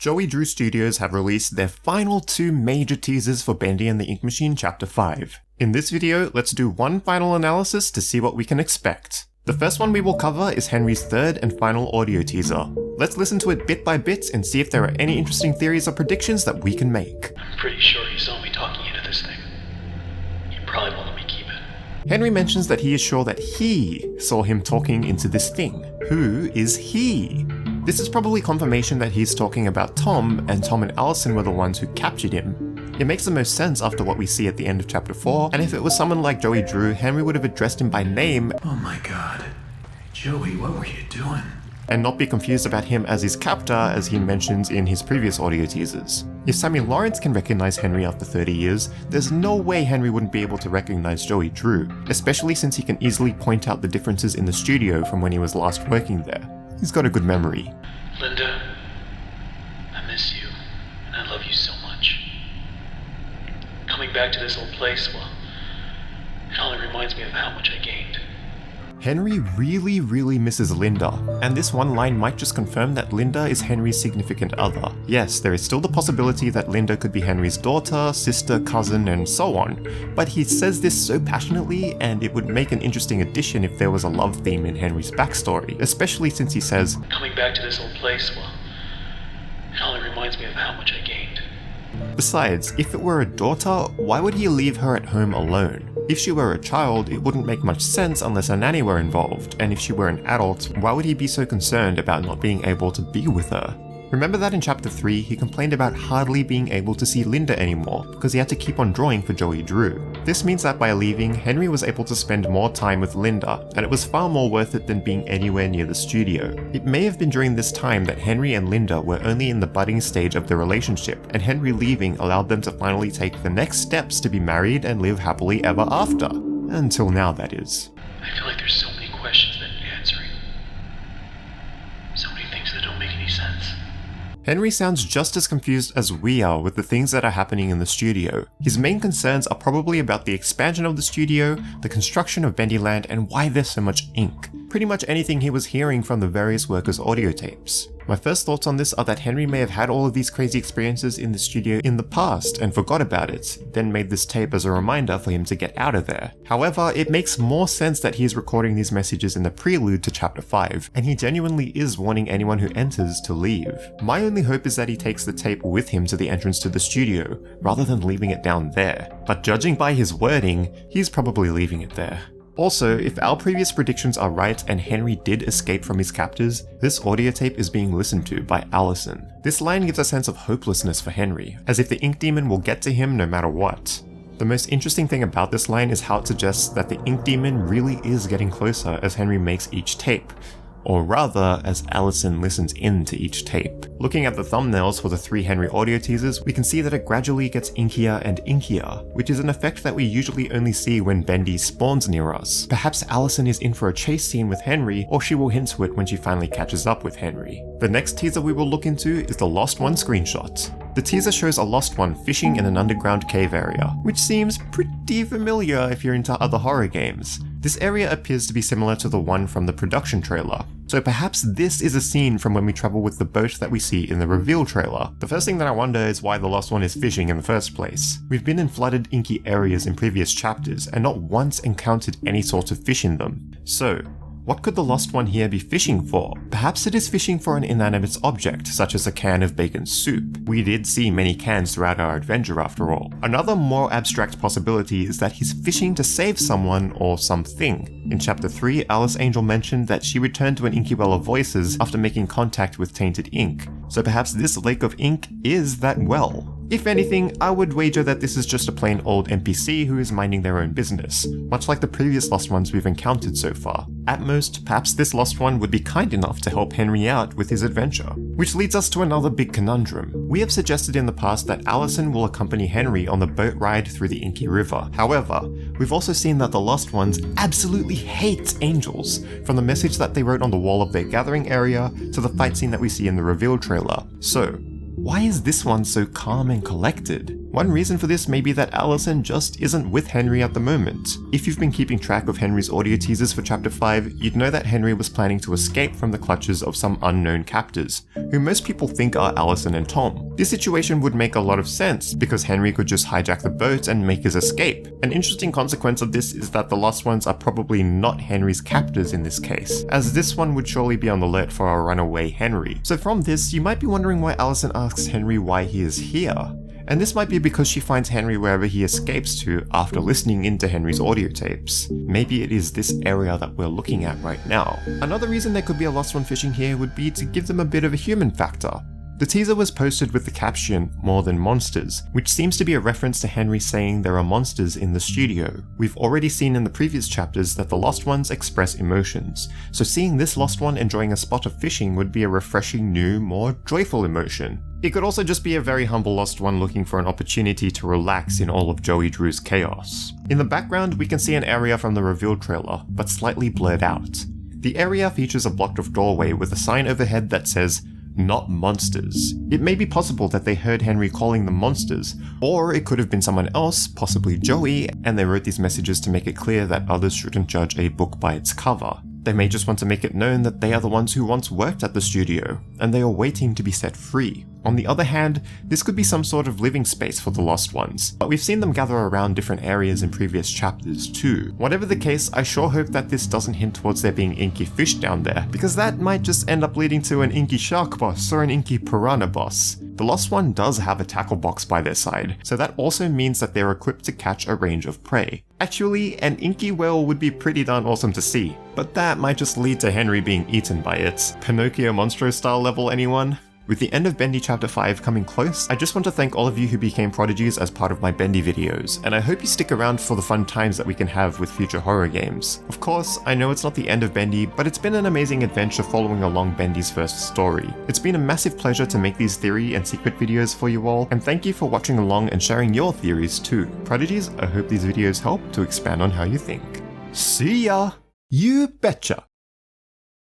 joeydrew Studios have released their final 2 major teasers for Bendy and the Ink Machine Chapter 5. In this video, let's do one final analysis to see what we can expect. The first one we will cover is Henry's 3rd and final audio teaser. Let's listen to it bit by bit and see if there are any interesting theories or predictions that we can make. I'm pretty sure he saw me talking into this thing. He probably won't let me keep it. Henry mentions that he is sure that he saw him talking into this thing. Who is he? This is probably confirmation that he's talking about Tom, and Tom and Allison were the ones who captured him. It makes the most sense after what we see at the end of Chapter 4, and if it was someone like joeydrew, Henry would have addressed him by name. Oh my god. Joey, what were you doing? And not be confused about him as his captor, as he mentions in his previous audio teasers. If Sammy Lawrence can recognize Henry after 30 years, there's no way Henry wouldn't be able to recognize joeydrew, especially since he can easily point out the differences in the studio from when he was last working there. He's got a good memory. Linda, I miss you, and I love you so much. Coming back to this old place, well, it only reminds me of how much I gained. Henry really misses Linda, and this one line might just confirm that Linda is Henry's significant other. Yes, there is still the possibility that Linda could be Henry's daughter, sister, cousin, and so on, but he says this so passionately, and it would make an interesting addition if there was a love theme in Henry's backstory, especially since he says, Coming back to this old place, well, it only reminds me of how much I gained. Besides, if it were a daughter, why would he leave her at home alone? If she were a child, it wouldn't make much sense unless a nanny were involved, and if she were an adult, why would he be so concerned about not being able to be with her? Remember that in Chapter 3, he complained about hardly being able to see Linda anymore, because he had to keep on drawing for joeydrew. This means that by leaving, Henry was able to spend more time with Linda, and it was far more worth it than being anywhere near the studio. It may have been during this time that Henry and Linda were only in the budding stage of their relationship, and Henry leaving allowed them to finally take the next steps to be married and live happily ever after. Until now, that is. I feel like there's so many questions that need answering. So many things that don't make any sense. Henry sounds just as confused as we are with the things that are happening in the studio. His main concerns are probably about the expansion of the studio, the construction of Bendyland, and why there's so much ink. Pretty much anything he was hearing from the various workers' audio tapes. My first thoughts on this are that Henry may have had all of these crazy experiences in the studio in the past and forgot about it, then made this tape as a reminder for him to get out of there. However, it makes more sense that he is recording these messages in the prelude to Chapter 5, and he genuinely is warning anyone who enters to leave. My only hope is that he takes the tape with him to the entrance to the studio, rather than leaving it down there. But judging by his wording, he's probably leaving it there. Also, if our previous predictions are right and Henry did escape from his captors, this audio tape is being listened to by Allison. This line gives a sense of hopelessness for Henry, as if the ink demon will get to him no matter what. The most interesting thing about this line is how it suggests that the ink demon really is getting closer as Henry makes each tape. Or rather, as Allison listens into each tape. Looking at the thumbnails for the 3 Henry audio teasers, we can see that it gradually gets inkier and inkier, which is an effect that we usually only see when Bendy spawns near us. Perhaps Allison is in for a chase scene with Henry, or she will hint to it when she finally catches up with Henry. The next teaser we will look into is the Lost One screenshot. The teaser shows a lost one fishing in an underground cave area, which seems pretty familiar if you're into other horror games. This area appears to be similar to the one from the production trailer, so perhaps this is a scene from when we travel with the boat that we see in the reveal trailer. The first thing that I wonder is why the lost one is fishing in the first place. We've been in flooded inky areas in previous chapters and not once encountered any sort of fish in them. So, what could the lost one here be fishing for? Perhaps it is fishing for an inanimate object, such as a can of bacon soup. We did see many cans throughout our adventure after all. Another more abstract possibility is that he's fishing to save someone or something. In Chapter 3, Alice Angel mentioned that she returned to an inky well of voices after making contact with tainted ink. So perhaps this lake of ink is that well. If anything, I would wager that this is just a plain old NPC who is minding their own business, much like the previous lost ones we've encountered so far. At most, perhaps this lost one would be kind enough to help Henry out with his adventure. Which leads us to another big conundrum. We have suggested in the past that Allison will accompany Henry on the boat ride through the Inky River. However, we've also seen that the lost ones absolutely hate angels, from the message that they wrote on the wall of their gathering area to the fight scene that we see in the reveal trailer. So, why is this one so calm and collected? One reason for this may be that Allison just isn't with Henry at the moment. If you've been keeping track of Henry's audio teasers for Chapter 5, you'd know that Henry was planning to escape from the clutches of some unknown captors, who most people think are Allison and Tom. This situation would make a lot of sense, because Henry could just hijack the boat and make his escape. An interesting consequence of this is that the Lost Ones are probably not Henry's captors in this case, as this one would surely be on the alert for a runaway Henry. So from this, you might be wondering why Allison asks Henry why he is here. And this might be because she finds Henry wherever he escapes to after listening into Henry's audio tapes. Maybe it is this area that we're looking at right now. Another reason there could be a Lost One fishing here would be to give them a bit of a human factor. The teaser was posted with the caption, "More than monsters," which seems to be a reference to Henry saying there are monsters in the studio. We've already seen in the previous chapters that the Lost Ones express emotions, so seeing this Lost One enjoying a spot of fishing would be a refreshing new, more joyful emotion. It could also just be a very humble Lost One looking for an opportunity to relax in all of Joey Drew's chaos. In the background, we can see an area from the reveal trailer, but slightly blurred out. The area features a blocked-off doorway with a sign overhead that says, "Not monsters." It may be possible that they heard Henry calling them monsters, or it could have been someone else, possibly Joey, and they wrote these messages to make it clear that others shouldn't judge a book by its cover. They may just want to make it known that they are the ones who once worked at the studio, and they are waiting to be set free. On the other hand, this could be some sort of living space for the Lost Ones, but we've seen them gather around different areas in previous chapters too. Whatever the case, I sure hope that this doesn't hint towards there being inky fish down there, because that might just end up leading to an inky shark boss or an inky piranha boss. The Lost One does have a tackle box by their side, so that also means that they're equipped to catch a range of prey. Actually, an inky whale would be pretty darn awesome to see, but that might just lead to Henry being eaten by it. Pinocchio Monstro style level, anyone? With the end of Bendy Chapter 5 coming close, I just want to thank all of you who became prodigies as part of my Bendy videos, and I hope you stick around for the fun times that we can have with future horror games. Of course, I know it's not the end of Bendy, but it's been an amazing adventure following along Bendy's first story. It's been a massive pleasure to make these theory and secret videos for you all, and thank you for watching along and sharing your theories too. Prodigies, I hope these videos help to expand on how you think. See ya! You betcha!